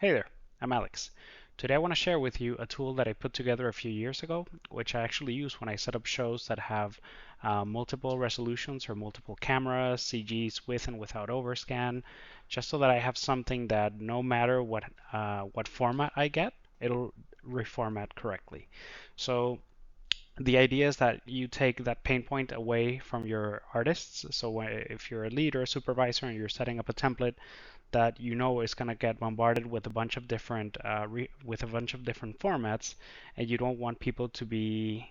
Hey there, I'm Alex. Today I want to share with you a tool that I put together a few years ago, which I actually use when I set up shows that have multiple resolutions or multiple cameras, CGs with and without overscan, just so that I have something that no matter what format I get, it'll reformat correctly. So the idea is that you take that pain point away from your artists. So if you're a lead or a supervisor and you're setting up a template that you know is going to get bombarded with a bunch of different formats, and you don't want people to be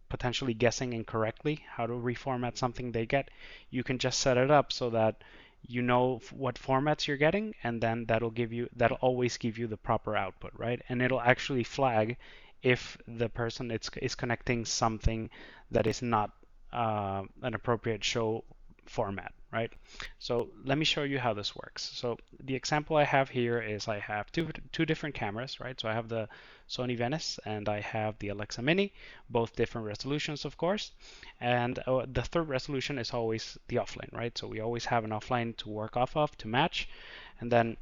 potentially guessing incorrectly how to reformat something they get, you can just set it up so that you know what formats you're getting, and then that'll always give you the proper output, right? And it'll actually flag if the person is connecting something that is not an appropriate show format, right? So let me show you how this works. So the example I have here is I have two different cameras, right? So I have the Sony Venice and I have the Alexa Mini, both different resolutions, of course. And the third resolution is always the offline, right? So we always have an offline to work off of to match. And then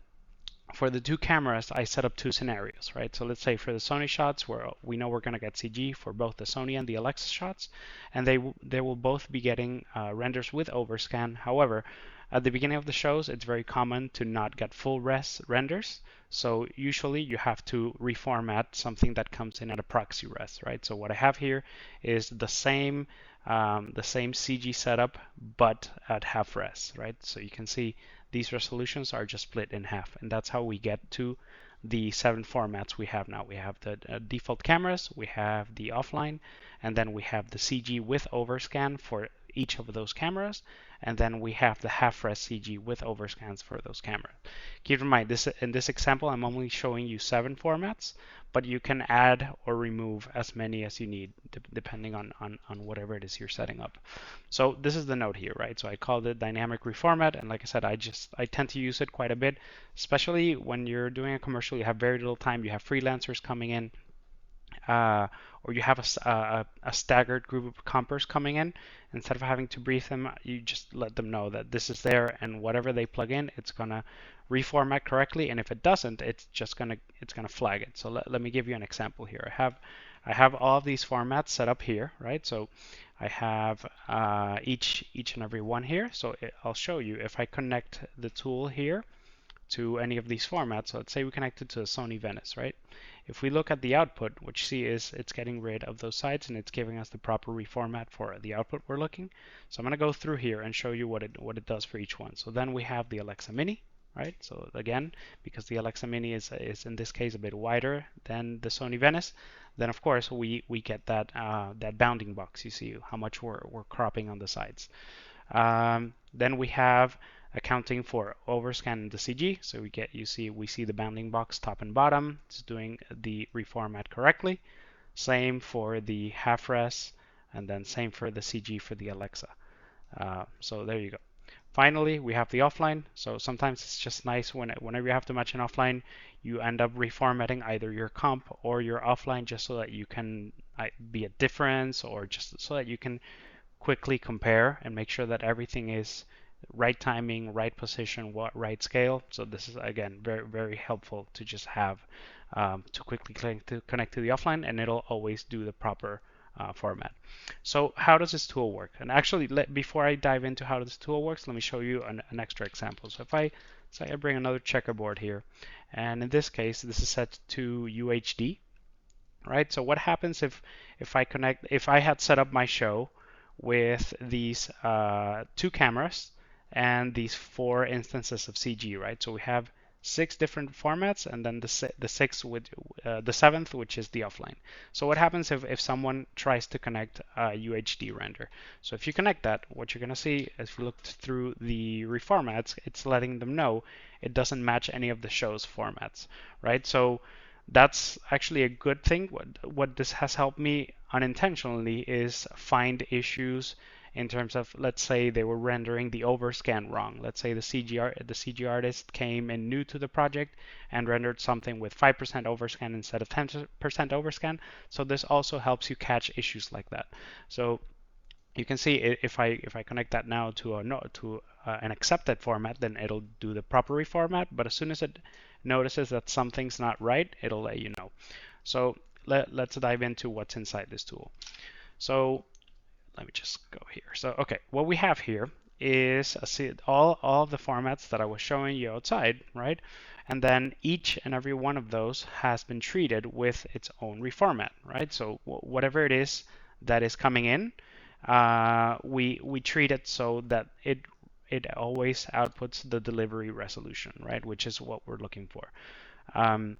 for the two cameras, I set up two scenarios, right? So let's say for the Sony shots, where we know we're going to get CG for both the Sony and the Alexa shots, and they will both be getting renders with overscan. However, at the beginning of the shows, it's very common to not get full res renders. So usually you have to reformat something that comes in at a proxy res, right? So what I have here is the same CG setup, but at half res, right? So you can see these resolutions are just split in half, and that's how we get to the 7 formats we have now. We have the default cameras, we have the offline, and then we have the CG with overscan for each of those cameras, and then we have the half-res CG with overscans for those cameras. Keep in mind, in this example, I'm only showing you 7 formats, but you can add or remove as many as you need, depending on whatever it is you're setting up. So this is the note here, right? So I called it dynamic reformat, and like I said, I tend to use it quite a bit, especially when you're doing a commercial. You have very little time. You have freelancers coming in, uh, or you have a staggered group of compers coming in. Instead of having to brief them, you just let them know that this is there, and whatever they plug in, it's gonna reformat correctly. And if it doesn't, it's gonna flag it. So let me give you an example here. I have all of these formats set up here, right? So I have each and every one here. So I'll show you if I connect the tool here to any of these formats. So let's say we connect it to a Sony Venice, right? If we look at the output, what you see is it's getting rid of those sides and it's giving us the proper reformat for the output we're looking. So I'm going to go through here and show you what it does for each one. So then we have the Alexa Mini, right? So again, because the Alexa Mini is in this case a bit wider than the Sony Venice, then of course we get that that bounding box. You see how much we're cropping on the sides. Then we have accounting for overscan and the CG. So we see the bounding box top and bottom. It's doing the reformat correctly. Same for the half res, and then same for the CG for the Alexa. So there you go. Finally, we have the offline. So sometimes it's just nice whenever you have to match an offline, you end up reformatting either your comp or your offline just so that you can be a difference, or just so that you can quickly compare and make sure that everything is right timing, right position, right scale. So this is again very helpful to just have to quickly connect to the offline, and it'll always do the proper format. So how does this tool work? And actually, before I dive into how this tool works, let me show you an extra example. So if I say I bring another checkerboard here, and in this case, this is set to UHD, right? So what happens if I had set up my show with these two cameras and these 4 instances of CG, right? So we have 6 different formats, and then the sixth with the 7th, which is the offline. So what happens if someone tries to connect a UHD render? So if you connect that, what you're going to see, if you look through the reformats, it's letting them know it doesn't match any of the show's formats, right? So that's actually a good thing. What this has helped me unintentionally is find issues in terms of, let's say they were rendering the overscan wrong. Let's say the CG artist came in new to the project and rendered something with 5% overscan instead of 10% overscan. So this also helps you catch issues like that. So you can see if I connect that now to an accepted format, then it'll do the proper reformat. But as soon as notices that something's not right, it'll let you know. So let's dive into what's inside this tool. So let me just go here. So okay, what we have here is all of the formats that I was showing you outside, right? And then each and every one of those has been treated with its own reformat, right? So whatever it is that is coming in, we treat it so that it always outputs the delivery resolution, right? Which is what we're looking for. Um,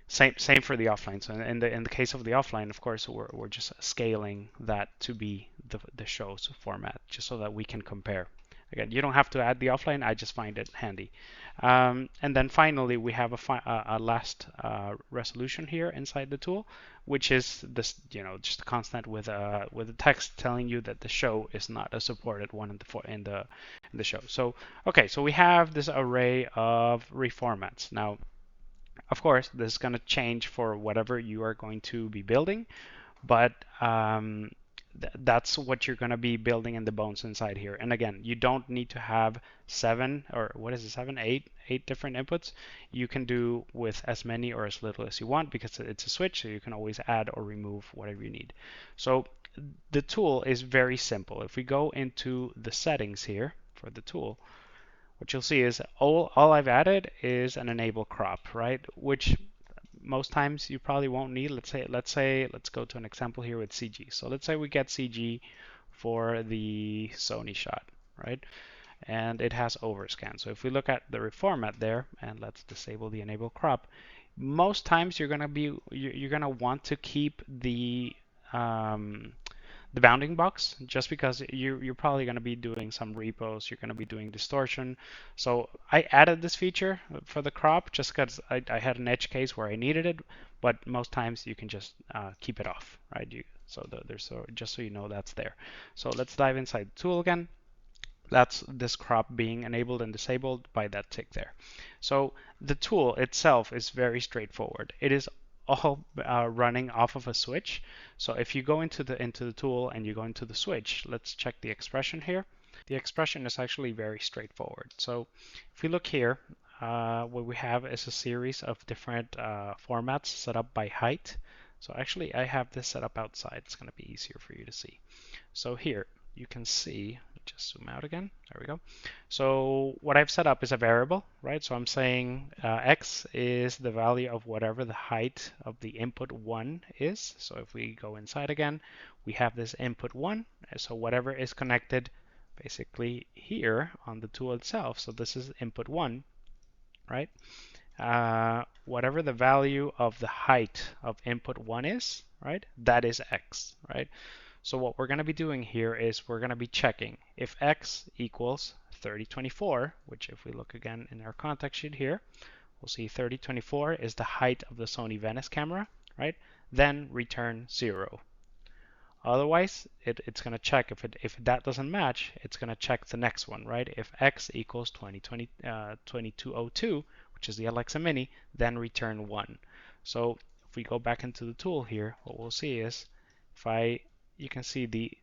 same for the offline. So in the case of the offline, of course, we're just scaling that to be the show's format, just so that we can compare. Again, you don't have to add the offline. I just find it handy. And then finally, we have a last resolution here inside the tool, which is this, just a constant with a text telling you that the show is not a supported one in the show. So okay, so we have this array of reformats now. Of course, this is going to change for whatever you are going to be building, but that's what you're going to be building in the bones inside here. And again, you don't need to have 7 or what is it, 7, 8 different inputs. You can do with as many or as little as you want because it's a switch, so you can always add or remove whatever you need. So the tool is very simple. If we go into the settings here for the tool, what you'll see is all I've added is an enable crop, right? Which most times you probably won't need. Let's go to an example here with CG. So let's say we get CG for the Sony shot, right? And it has overscan. So if we look at the reformat there, and let's disable the enable crop, most times you're gonna want to keep the bounding box, just because you're probably going to be doing some repos, you're going to be doing distortion. So I added this feature for the crop just because I had an edge case where I needed it, but most times you can just keep it off, right? Just so you know that's there. So let's dive inside the tool again. That's this crop being enabled and disabled by that tick there. So the tool itself is very straightforward. It is all running off of a switch. So if you go into the tool and you go into the switch, let's check the expression here. The expression is actually very straightforward. So if we look here, what we have is a series of different formats set up by height. So actually I have this set up outside. It's going to be easier for you to see. So here you can see, just zoom out again. There we go. So what I've set up is a variable, right? So I'm saying x is the value of whatever the height of the input 1 is. So if we go inside again, we have this input 1. So whatever is connected basically here on the tool itself. So this is input 1, right? Whatever the value of the height of input 1 is, right? That is x, right? So what we're going to be doing here is we're going to be checking if x equals 3024, which if we look again in our context sheet here, we'll see 3024 is the height of the Sony Venice camera, right? Then return 0. Otherwise, it's going to check if that doesn't match, it's going to check the next one, right? If x equals 2202, which is the Alexa Mini, then return 1. So if we go back into the tool here, what we'll see is you can see the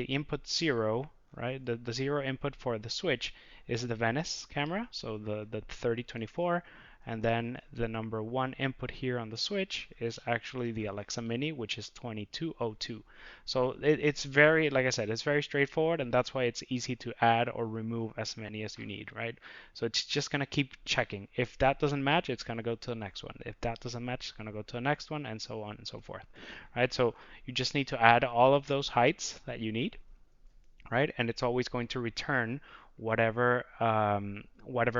input 0, right? The 0 input for the switch is the Venice camera, so the 3024, and then the number 1 input here on the switch is actually the Alexa Mini, which is 2202. So it's very, like I said, it's very straightforward, and that's why it's easy to add or remove as many as you need, right? So it's just going to keep checking. If that doesn't match, it's going to go to the next one. If that doesn't match, it's going to go to the next one, and so on and so forth, right? So you just need to add all of those heights that you need, right? And it's always going to return whatever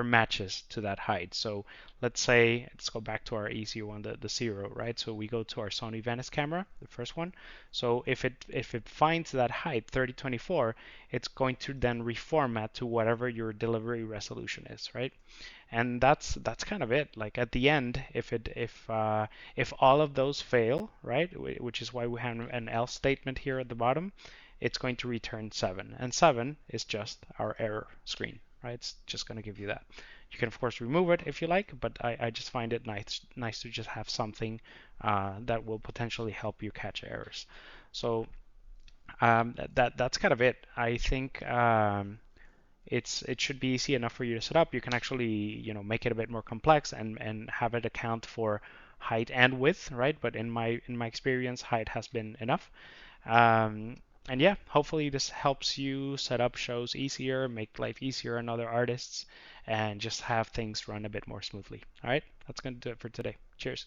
matches to that height. So let's go back to our easy one, the 0, right? So we go to our Sony Venice camera, the first one. So if it finds that height 3024, it's going to then reformat to whatever your delivery resolution is, right? And that's kind of it. Like at the end, if all of those fail, right, which is why we have an else statement here at the bottom, it's going to return 7. And 7 is just our error screen, right? It's just going to give you that. You can, of course, remove it if you like, but I just find it nice to just have something that will potentially help you catch errors. So that's kind of it. I think it should be easy enough for you to set up. You can actually, make it a bit more complex and have it account for height and width, right? But in my experience, height has been enough. And yeah, hopefully this helps you set up shows easier, make life easier on other artists, and just have things run a bit more smoothly. All right, that's going to do it for today. Cheers.